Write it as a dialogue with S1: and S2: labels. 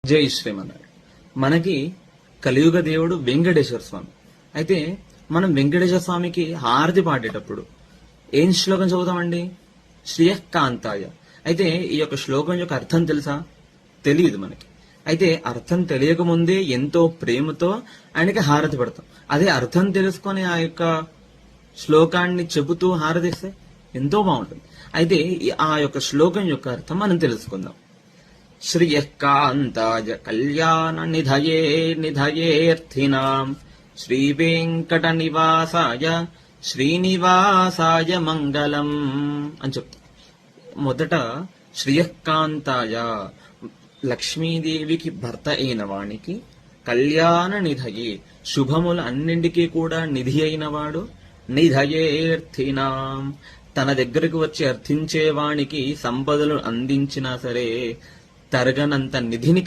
S1: జై శ్రీమన్నారాయణ. మనకి కలియుగ దేవుడు వెంకటేశ్వర స్వామి. అయితే మనం వెంకటేశ్వర స్వామికి హారతి పాడేటప్పుడు ఏం శ్లోకం చదువుతామండి? శ్రీయకాంతాయ. అయితే ఈ యొక్క శ్లోకం యొక్క అర్థం తెలుసా? తెలియదు మనకి. అయితే అర్థం తెలియకముందే ఎంతో ప్రేమతో ఆయనకి హారతి పడతాం. అదే అర్థం తెలుసుకొని ఆ యొక్క శ్లోకాన్ని చెబుతూ హారతిస్తే ఎంతో బాగుంటుంది. అయితే ఆ యొక్క శ్లోకం యొక్క అర్థం మనం తెలుసుకుందాం. శ్రియకాంతాయ కళ్యాణ నిధయే నిధయేర్థినాం శ్రీ వెంకట నివాసాయ శ్రీనివాసాయ మంగళం అని చెప్తాం. మొదట శ్రియకాంతాయ లక్ష్మీదేవికి భర్త అయిన వానికి, కళ్యాణ నిధయే శుభముల అన్నింటికీ కూడా నిధి అయిన వాడు, నిధయేర్థినాం తన దగ్గరకు వచ్చి అర్థించేవానికి సంపదలు అందించినా సరే తరగనంత నిధిని